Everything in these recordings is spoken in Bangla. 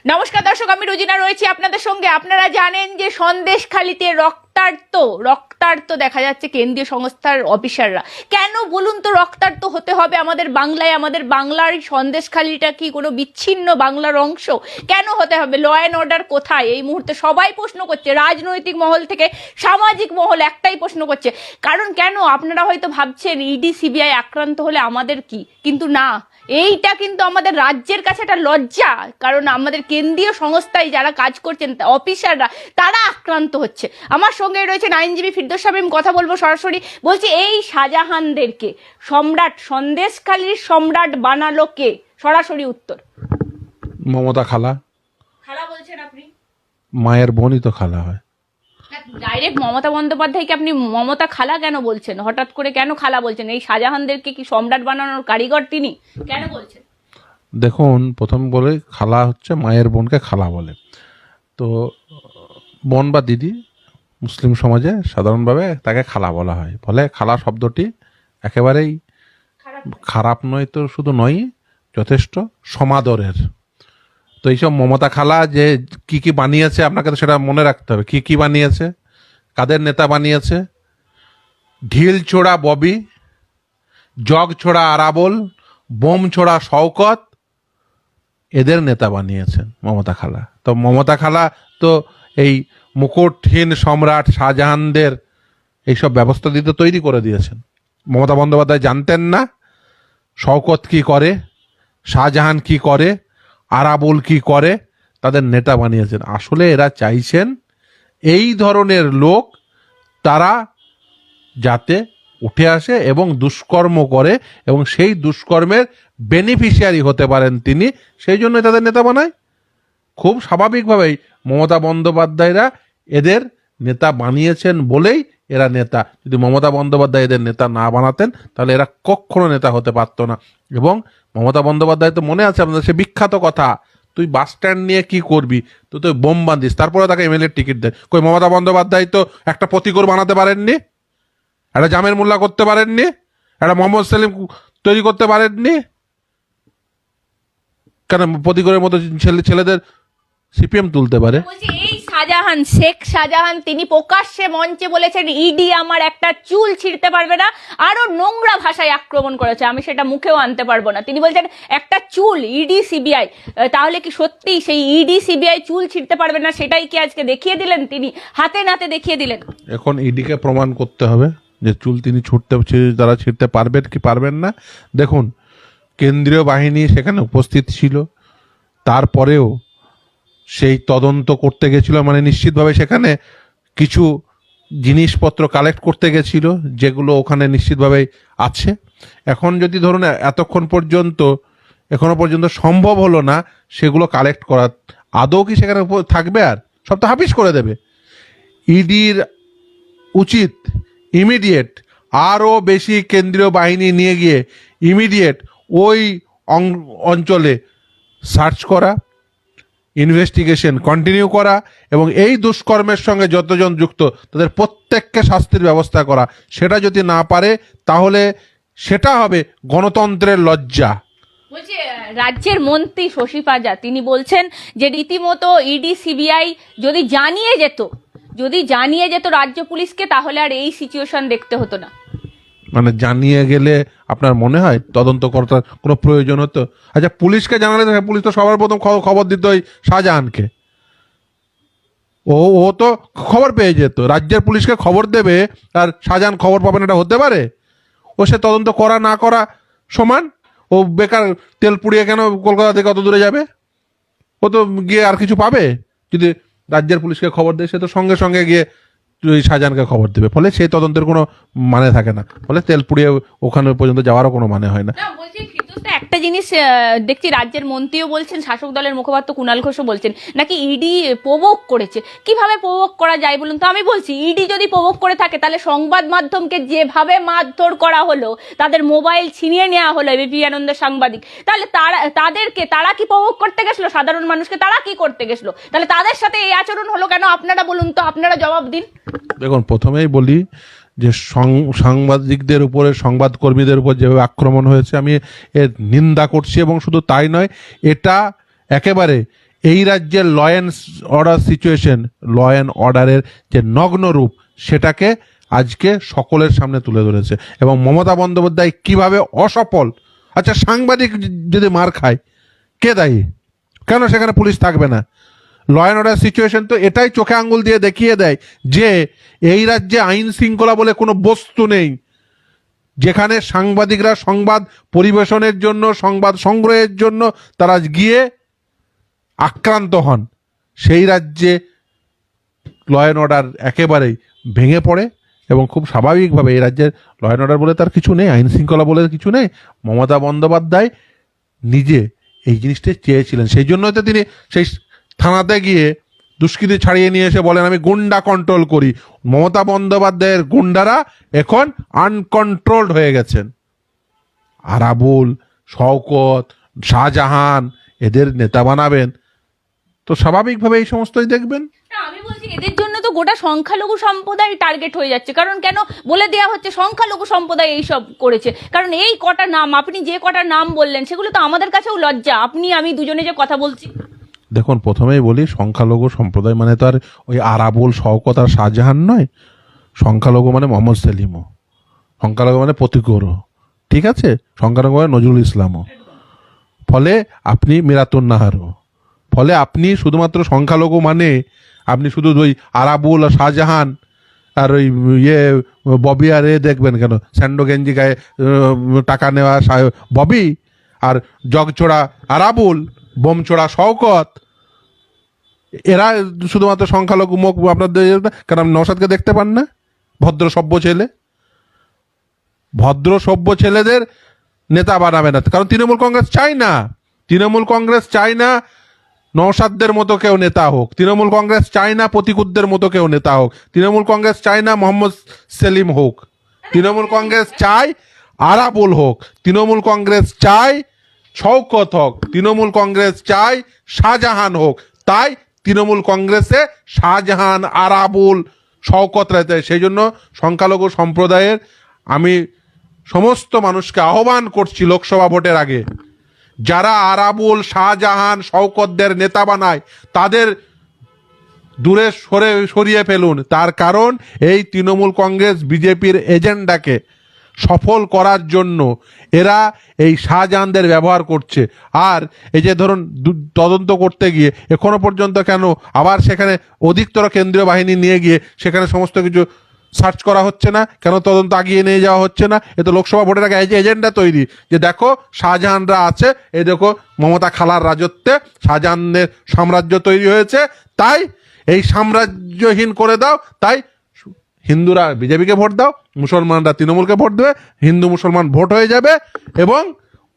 নমস্কার দর্শক, আমি রুজিনা রয়েছি আপনাদের সঙ্গে। আপনারা জানেন যে সন্দেশখালিতে রক্তার্ত দেখা যাচ্ছে কেন্দ্রীয় সংস্থার অফিসাররা। কেন বলুন তো রক্তার্ত হতে হবে আমাদের বাংলায়? আমাদের বাংলার সন্দেশখালিটা কি কোনো বিচ্ছিন্ন বাংলার অংশ? কেন হতে হবে? ল অ্যান্ড অর্ডার কোথায় এই মুহূর্তে? সবাই প্রশ্ন করছে, রাজনৈতিক মহল থেকে সামাজিক মহল একটাই প্রশ্ন করছে। কারণ কেন? আপনারা হয়তো ভাবছেন ইডি সিবিআই আক্রান্ত হলে আমাদের কি, কিন্তু না, এইটা কিন্তু আমাদের রাজ্যের কাছে একটা লজ্জা। কারণ আমাদের কেন্দ্রীয় সংস্থায় যারা কাজ করছেন অফিসাররা তারা আক্রান্ত হচ্ছে। আমার সঙ্গে রয়েছেন আইনজীবী ফিরদৌস সাহেব, কথা বলবো সরাসরি। বলছি, এই শাহজাহানদেরকে সম্রাট, সন্দেশখালীর সম্রাট বানালো কে? সরাসরি উত্তর মমতা খালা। খালা বলছেন আপনি? মায়ের বোনই তো খালা হয়। ডাইরেক্ট মমতা বন্দ্যোপাধ্যায়কে আপনি মমতা খালা কেন বলছেন? হঠাৎ করে কেন খালা বলছেন? এই শাহজাহানদেরকে কি সম্রাট বানানোর কারিগর তিনি? কেন বলছেন? দেখুন, প্রথম বলে খালা হচ্ছে মায়ের বোনকে খালা বলে। তো বোন বা দিদি মুসলিম সমাজে সাধারণভাবে তাকে খালা বলা হয়। ফলে খালা শব্দটি একেবারেই খারাপ নয়, তো শুধু নয়, যথেষ্ট সমাদরের। তো এইসব মমতা খালা যে কি কি বানিয়েছে আপনাকে তো সেটা মনে রাখতে হবে। কি কি বানিয়েছে, কাদের নেতা বানিয়েছে? ঢিল ছোড়া ববি, জগ ছোড়া আরাবল, বোম ছোড়া শওকত, এদের নেতা বানিয়েছেন মমতা খালা। তো মমতা খালা তো এই মুকুটহীন সম্রাট শাহজাহানদের এইসব ব্যবস্থা দিতে তৈরি করে দিয়েছেন। মমতা বন্দ্যোপাধ্যায় জানতেন না শওকত কি করে, শাহজাহান কি করে, আরাবুল কি করে? তাদের নেতা বানিয়েছেন। আসলে এরা চাইছেন এই ধরনের লোক তারা যাতে উঠে আসে এবং দুষ্কর্ম করে এবং সেই দুষ্কর্মের বেনিফিশিয়ারি হতে পারেন তিনি, সেই জন্য তাদের নেতা বানায়। খুব স্বাভাবিকভাবেই মমতা বন্দ্যোপাধ্যায়রা এদের নেতা বানিয়েছেন বলেই এরা নেতা। যদি মমতা বন্দ্যোপাধ্যায় এদের নেতা না বানাতেন তাহলে এরা কখনো নেতা হতে পারত না। এবং মমতা বন্দ্যোপাধ্যায় তো মনে আছে আপনাদের সে বিখ্যাত কথা, তুই বাস স্ট্যান্ড নিয়ে কি করবি, তুই তো বোম বাঁধিস, তারপরে তাকে এমএলএ টিকিট দেয়। কই মমতা বন্দ্যোপাধ্যায় তো একটা প্রতিকূল বানাতে পারেননি, একটা জামের মোল্লা করতে পারেননি, একটা মোহাম্মদ সেলিম তৈরি করতে পারেননি? কেন প্রতিকূলের মতো ছেলেদের সিপিএম তুলতে পারে? এই শাহজাহান, শেখ শাহজাহান, তিনি প্রকাশ্যে মঞ্চে বলেছেন ইডি আমার একটা চুল ছিঁড়তে পারবে না। আরো নোংরা ভাষায় আক্রমণ করেছে, আমি সেটা মুখেও আনতে পারবো না। তিনি বলছেন একটা চুল, ইডি সিবিআই। তাহলে কি সত্যি সেই ইডি সিবিআই চুল ছিঁড়তে পারবে না? সেটাই কি আজকে দেখিয়ে দিলেন তিনি, হাতে নাতে দেখিয়ে দিলেন। এখন ইডিকে প্রমাণ করতে হবে যে চুল তিনি তারা ছিঁড়তে পারবেন কি পারবেন না। দেখুন, কেন্দ্রীয় বাহিনী সেখানে উপস্থিত ছিল, তারপরেও সেই তদন্ত করতে গেছিল, মানে নিশ্চিতভাবে সেখানে কিছু জিনিসপত্র কালেক্ট করতে গেছিল যেগুলো ওখানে নিশ্চিতভাবেই আছে। এখন যদি ধরুন এখনো পর্যন্ত সম্ভব হলো না সেগুলো কালেক্ট করা, আদৌ কি সেখানে থাকবে? আর সব তো হাফিস করে দেবে। ইডির উচিত ইমিডিয়েট আরও বেশি কেন্দ্রীয় বাহিনী নিয়ে গিয়ে ইমিডিয়েট ওই অঞ্চলে সার্চ করা, ইনভেস্টিগেশন কন্টিনিউ করা এবং এই দুষ্কর্মের সঙ্গে যতজন যুক্ত তাদের প্রত্যেককে শাস্তির ব্যবস্থা করা। সেটা যদি না পারে তাহলে সেটা হবে গণতন্ত্রের লজ্জা। বলছি, রাজ্যের মন্ত্রী শশী পাজা তিনি বলছেন যে রীতিমতো ইডি সিবিআই যদি জানিয়ে যেত রাজ্য পুলিশকে, তাহলে আর এই সিচুয়েশন দেখতে হতো না। মানে জানিয়ে গেলে আপনার মনে হয় তদন্ত করার কোনো প্রয়োজন হতো? আচ্ছা, পুলিশকে জানালে পুলিশ তো সবার প্রথম খবর দিত ওই শাহজাহানকে। ও তো খবর পেয়ে যেত, রাজ্যের পুলিশকে খবর দেবে আর শাহজাহান খবর পাবেন, এটা হতে পারে? ও সে তদন্ত করা না করা সমান। ও বেকার তেল পুড়িয়ে কেন কলকাতা থেকে অত দূরে যাবে? ও তো গিয়ে আর কিছু পাবে? যদি রাজ্যের পুলিশকে খবর দেয় সে তো সঙ্গে সঙ্গে গিয়ে শাহজাহানকে খবর দেবে। ফলে সেই তদন্তের কোনো মানে থাকে না, ফলে তেল পুড়িয়ে ওখানে পর্যন্ত যাওয়ারও কোনো মানে হয় না। একটা জিনিস দেখছি, রাজ্যের মন্ত্রীও বলছেন, শাসক দলের মুখপাত্র কুণাল ঘোষও বলছেন নাকি ইডি প্রভোগ করেছে। কিভাবে প্রভোগ করা যায় বলুন তো? আমি বলছি, ইডি যদি প্রভোগ করে থাকে তাহলে সংবাদ মাধ্যমকে যেভাবে মারধর করা হলো, তাদের মোবাইল ছিনিয়ে নেওয়া হলো এবিপি আনন্দের সাংবাদিক, তাহলে তারা কি প্রভোগ করতে গেছিল সাধারণ মানুষকে? তারা কি করতে গেছিল? তাহলে তাদের সাথে এই আচরণ হলো কেন? আপনারা বলুন তো, আপনারা জবাব দিন। দেখুন, প্রথমেই বলি যে সাংবাদিকদের উপরে, সংবাদকর্মীদের উপর যেভাবে আক্রমণ হয়েছে আমি এর নিন্দা করছি। এবং শুধু তাই নয়, এটা একেবারে এই রাজ্যের law and order situation, law and অর্ডারের যে নগ্ন রূপ, সেটাকে আজকে সকলের সামনে তুলে ধরেছে। এবং মমতা বন্দ্যোপাধ্যায় কিভাবে অসফল। আচ্ছা, সাংবাদিক যদি মার খায়, কে দায়ী? কেন সেখানে পুলিশ থাকবে না? ল অ্যান্ড অর্ডার সিচুয়েশন তো এটাই চোখে আঙ্গুল দিয়ে দেখিয়ে দেয় যে এই রাজ্যে আইন শৃঙ্খলা বলে কোনো বস্তু নেই। যেখানে সাংবাদিকরা সংবাদ পরিবেশনের জন্য, সংবাদ সংগ্রহের জন্য তারা গিয়ে আক্রান্ত হন, সেই রাজ্যে ল অ্যান্ড অর্ডার একেবারেই ভেঙে পড়ে। এবং খুব স্বাভাবিকভাবে এই রাজ্যের ল অ্যান্ড অর্ডার বলে তার কিছু নেই, আইন শৃঙ্খলা বলে কিছু নেই। মমতা বন্দ্যোপাধ্যায় নিজে এই জিনিসটা চেয়েছিলেন, সেই জন্যই তো তিনি সেই থানাতে গিয়ে দুষ্কৃতী ছাড়িয়ে নিয়ে এসে বলেন আমি গুন্ডা কন্ট্রোল করি। মমতা বন্দ্যোপাধ্যায়ের গুন্ডারা এখন আনকন্ট্রোলড হয়ে গেছেন। আরাবুল, শওকত, শাহজাহান এদের নেতা বানাবেন, তো স্বাভাবিকভাবে এই সমস্তই দেখবেন। না, আমি বলছি এদের জন্য তো গোটা সংখ্যালঘু সম্প্রদায় টার্গেট হয়ে যাচ্ছে। কারণ কেন বলে দেওয়া হচ্ছে সংখ্যালঘু সম্প্রদায় এইসব করেছে? কারণ এই কটা নাম, আপনি যে কটা নাম বললেন, সেগুলো তো আমাদের কাছেও লজ্জা। আপনি আমি দুজনে যে কথা বলছি, দেখুন, প্রথমেই বলি, সংখ্যালঘু সম্প্রদায় মানে তো আর ওই আরাবুল, শওকত আর শাহজাহান নয়। সংখ্যালঘু মানে মোহাম্মদ সেলিমও, সংখ্যালঘু মানে প্রতীকরও, ঠিক আছে? সংখ্যালঘু মানে নজরুল ইসলামও, ফলে আপনি মিরাতুন্নাহারও। ফলে আপনি শুধুমাত্র সংখ্যালঘু মানে আপনি শুধু ওই আরাবুল আর শাহজাহান আর ওই ববি আর দেখবেন কেন? স্যান্ডো গেঞ্জি গায়ে টাকা নেওয়া ববি, আর জগছোড়া আরাবুল, বোমছোড়া শওকত, এরা শুধুমাত্র সংখ্যালঘু মুখ আপনাদের। কেন আপনি নওশাদকে দেখতে পান না? ভদ্র সভ্য ছেলে, ভদ্র সভ্য ছেলেদের নেতা বানাবে না, কারণ তৃণমূল কংগ্রেস চায় না। তৃণমূল কংগ্রেস চায় না নওশাদদের মতো কেউ নেতা হোক, তৃণমূল কংগ্রেস চায় না প্রতিকুদ্দের মতো কেউ নেতা হোক, তৃণমূল কংগ্রেস চায় না মোহাম্মদ সেলিম হোক, তৃণমূল কংগ্রেস চায় আরাবুল হোক, তৃণমূল কংগ্রেস চায় শওকত হোক, তৃণমূল কংগ্রেস চায় শাহজাহান হোক। তাই তৃণমূল কংগ্রেসে শাহজাহান, আরাবুল, শওকত রয়েছে। সেই জন্য সংখ্যালঘু সম্প্রদায়ের আমি সমস্ত মানুষকে আহ্বান করছি, লোকসভা ভোটের আগে যারা আরাবুল, শাহজাহান, শওকতদের নেতা বানায় তাদের দূরে সরিয়ে ফেলুন। তার কারণ এই তৃণমূল কংগ্রেস বিজেপির এজেন্ডাকে সফল করার জন্য এরা এই শাহজাহানদের ব্যবহার করছে। আর এই যে ধরুন তদন্ত করতে গিয়ে এখনো পর্যন্ত কেন আবার সেখানে অধিকতর কেন্দ্রীয় বাহিনী নিয়ে গিয়ে সেখানে সমস্ত কিছু সার্চ করা হচ্ছে না? কেন তদন্ত আগিয়ে নিয়ে যাওয়া হচ্ছে না? এ তো লোকসভা ভোটের আগে এই যে এজেন্ডা তৈরি, যে দেখো শাহজাহানরা আছে, এই দেখো মমতা খালার রাজত্বে শাহজাহানের সাম্রাজ্য তৈরি হয়েছে, তাই এই সাম্রাজ্যহীন করে দাও। তাই হিন্দুরা বিজেপিকে ভোট দাও, মুসলমানরা তৃণমূলকে ভোট দেবে, হিন্দু মুসলমান ভোট হয়ে যাবে এবং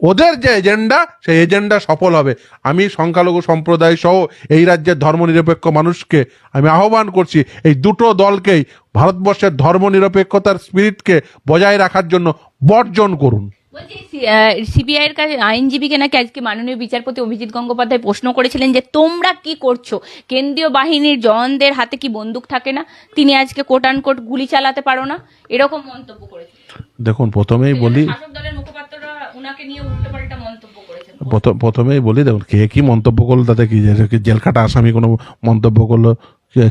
ওদের যে এজেন্ডা সেই এজেন্ডা সফল হবে। আমি সংখ্যালঘু সম্প্রদায় সহ এই রাজ্যের ধর্মনিরপেক্ষ মানুষকে আমি আহ্বান করছি, এই দুটো দলকেই ভারতবর্ষের ধর্মনিরপেক্ষতার স্পিরিটকে বজায় রাখার জন্য বর্জন করুন। বলছি সিবিআই এর কাছে আইনজীবীকে নাকি আজকে মাননীয় বিচারপতি অভিজিৎ গঙ্গোপাধ্যায় প্রশ্ন করেছিলেন যে তোমরা কি করছো, কেন্দ্রীয় বাহিনীর জওয়ানদের হাতে কি বন্দুক থাকে না, তিনি আজকে কোট আন কোট গুলি চালাতে পারো না, এরকম মন্তব্য করেছেন। দেখুন, প্রথমেই বলি, শাসক দলের মুখপাত্ররা ওনাকে নিয়ে উল্টোপাল্টা মন্তব্য করেছেন। প্রথমেই বলি, দেখুন কে কি মন্তব্য করলো তাতে কি, জেল কাটা আসামি কোনো মন্তব্য করলো,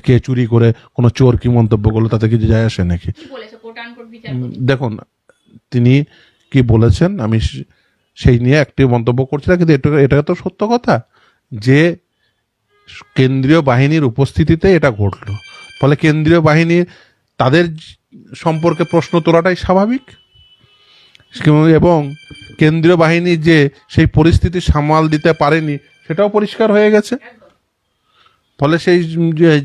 কে চুরি করে কোনো চোর কি মন্তব্য করলো তাতে কিছু যায় আসে নাকি? কি বলেছে কোট আন কোট বিচারপতি? দেখুন তিনি কি বলেছেন আমি সেই নিয়ে একটি মন্তব্য করছি না, কিন্তু এটা তো সত্য কথা যে কেন্দ্রীয় বাহিনীর উপস্থিতিতে এটা ঘটলো। ফলে কেন্দ্রীয় বাহিনীর তাদের সম্পর্কে প্রশ্ন তোলাটাই স্বাভাবিক, এবং কেন্দ্রীয় বাহিনী যে সেই পরিস্থিতি সামাল দিতে পারেনি সেটাও পরিষ্কার হয়ে গেছে। ফলে সেই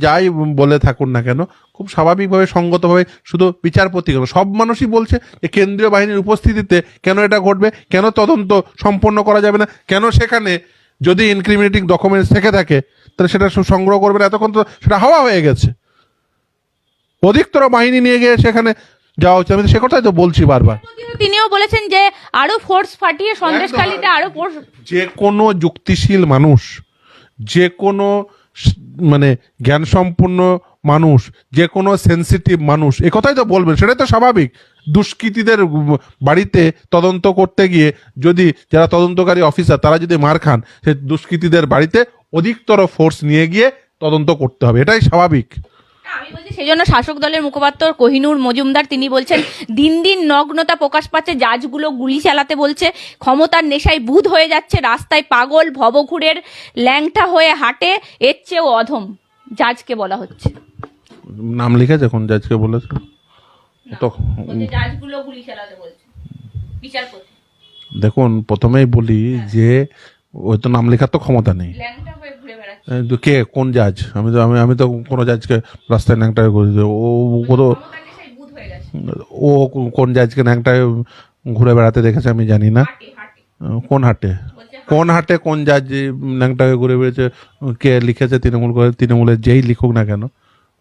যাই বলে থাকুন না কেন, খুব স্বাভাবিকভাবে সঙ্গতভাবে শুধু বিচারপতি কেন সব মানুষই বলছে যে কেন্দ্রীয় বাহিনীর উপস্থিতিতে কেন এটা ঘটবে, কেন তদন্ত সম্পন্ন করা যাবে না, কেন সেখানে যদি ইনক্রিমিনেটিং ডকুমেন্টস থেকে থাকে তাহলে সেটা সংগ্রহ করবে না। এতক্ষণ তো সেটা হাওয়া হয়ে গেছে, অধিকতর বাহিনী নিয়ে গিয়ে সেখানে যাওয়া হচ্ছে। আমি সে কথাই তো বলছি বারবার। তিনিও বলেছেন যে আরো ফোর্স ফাটিয়ে সন্দেশখালীতে আরো যে কোনো যুক্তিশীল মানুষ, যে কোনো মানে জ্ঞান সম্পন্ন মানুষ, যে কোনো সেন্সিটিভ মানুষ একথাই তো বলবেন, সেটাই তো স্বাভাবিক দুষ্কৃতীদের বাড়িতে তদন্ত করতে গিয়ে যদি যারা তদন্তকারী অফিসার তারা যদি মার খান, সে দুষ্কৃতীদের বাড়িতে অধিকতর ফোর্স নিয়ে গিয়ে তদন্ত করতে হবে, এটাই স্বাভাবিক। আমি বলছি সেজন্য শাসক দলের মুখপাত্র কোহিনুর মজুমদার তিনি বলছেন দিন দিন নগ্নতা প্রকাশ পাচ্ছে, জাজগুলো গুলি চালাতে বলছে, ক্ষমতার নেশায় বুঁদ হয়ে যাচ্ছে, রাস্তায় পাগল ভবঘুরের ল্যাংটা হয়ে হাঁটে, এর চেয়েও অধম জাজকে বলা হচ্ছে। নাম লিখেছে কোন জাজকে বলেছে? তো জাজগুলো গুলি চালাতে বলছে বিচারপতি। দেখুন, প্রথমেই বলি যে ওই তো নাম লেখার তো ক্ষমতা নেই। ল্যাংটা হয়ে ঘুরে বেড়াচ্ছে। কে কোন জাজ? আমি তো কোনো জাজকে রাস্তায় ন্যাংটায় করে দিই। ক্ষমতার নেশায় বুঁদ হয়ে গেছে। ও কোন জাজকে ন্যাংটায় ঘুরে বেড়াতে দেখেছে আমি জানি না। হাঁটে হাঁটে কোন হাটে? কোন হাটে কোন জাজ ন্যাংটাকে ঘুরে বেড়েছে? কে লিখেছে? তৃণমূলের যেই লিখুক না কেন,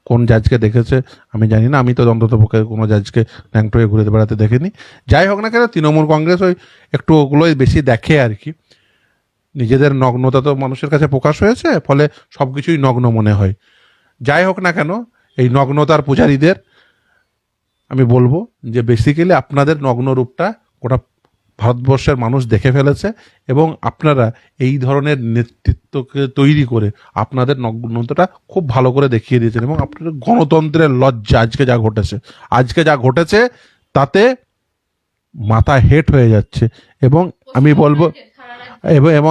কোন জাজকে দেখেছে আমি জানি না। আমি তো অন্তত পক্ষে কোনো জাজকে ন্যাংটাকে ঘুরে বেড়াতে দেখিনি। যাই হোক না কেন, তৃণমূল কংগ্রেস ওই একটু ওগুলোই বেশি দেখে আর কি। নিজেদের নগ্নতা তো মানুষের কাছে প্রকাশ হয়েছে, ফলে সব কিছুই নগ্ন মনে হয়। যাই হোক না কেন, এই নগ্নতার পূজারীদের আমি বলবো যে বেসিক্যালি আপনাদের নগ্ন রূপটা গোটা ভারতবর্ষের মানুষ দেখে ফেলেছে, এবং আপনারা এই ধরনের নেতৃত্বকে তৈরি করে আপনাদের নগ্নতাটা খুব ভালো করে দেখিয়ে দিয়েছেন, এবং আপনাদের গণতন্ত্রের লজ্জা আজকে যা ঘটেছে তাতে মাথা হেট হয়ে যাচ্ছে। এবং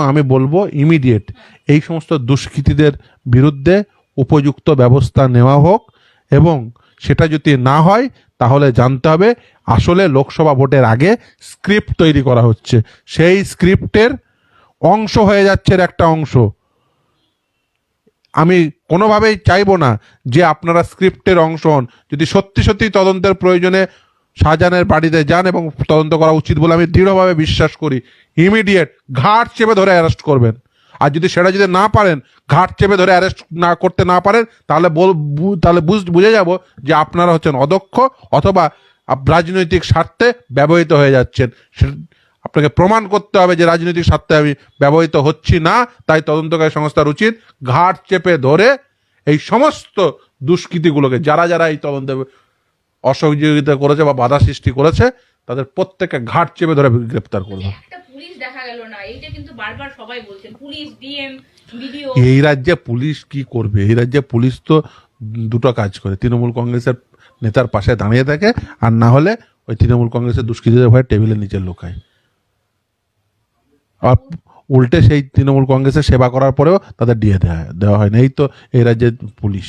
আমি বলবো ইমিডিয়েট এই সমস্ত দুষ্কৃতীদের বিরুদ্ধে উপযুক্ত ব্যবস্থা নেওয়া হোক, এবং সেটা যদি না হয় তাহলে জানতে হবে আসলে লোকসভা ভোটের আগে স্ক্রিপ্ট তৈরি করা হচ্ছে, সেই স্ক্রিপ্টের অংশ হয়ে যাচ্ছে এর একটা অংশ। আমি কোনোভাবেই চাইবো না যে আপনারা স্ক্রিপ্টের অংশ হন। যদি সত্যি সত্যি তদন্তের প্রয়োজনে শাহজাহানের বাড়িতে যান, এবং তদন্ত করা উচিত বলে আমি দৃঢ়ভাবে বিশ্বাস করি, ইমিডিয়েট ঘাট চেপে ধরে অ্যারেস্ট করবেন। আর যদি সেটা যদি না পারেন, ঘাট চেপে ধরে অ্যারেস্ট করতে না পারেন, তাহলে বুঝে যাব যে আপনারা হচ্ছেন অদক্ষ, অথবা রাজনৈতিক স্বার্থে ব্যবহৃত হয়ে যাচ্ছেন। আপনাকে প্রমাণ করতে হবে যে রাজনৈতিক স্বার্থে আমি ব্যবহৃত হচ্ছি না। তাই তদন্তকারী সংস্থার উচিত ঘাট চেপে ধরে এই সমস্ত দুষ্কৃতীগুলোকে, যারা এই তদন্তে অসহযোগিতা করেছে বা বাধা সৃষ্টি করেছে, তাদের প্রত্যেককে ঘাট চেপে ধরে গ্রেপ্তার করবে। একটা পুলিশ দেখা গেল না, এইটা কিন্তু বারবার সবাই বলছেন, পুলিশ ডিএম ভিডিও। এই রাজ্যে পুলিশ কি করবে? এই রাজ্যে পুলিশ তো দুটো কাজ করে, তৃণমূল কংগ্রেসের নেতার পাশে দাঁড়িয়ে থাকে, আর না হলে ওই তৃণমূল কংগ্রেসের দুষ্কৃতীদের ভয়ে টেবিলের নিচে লুকায়। আর উল্টে সেই তৃণমূল কংগ্রেসের সেবা করার পরেও তাদের দিয়ে দেওয়া হয় না। এই তো এই রাজ্যের পুলিশ।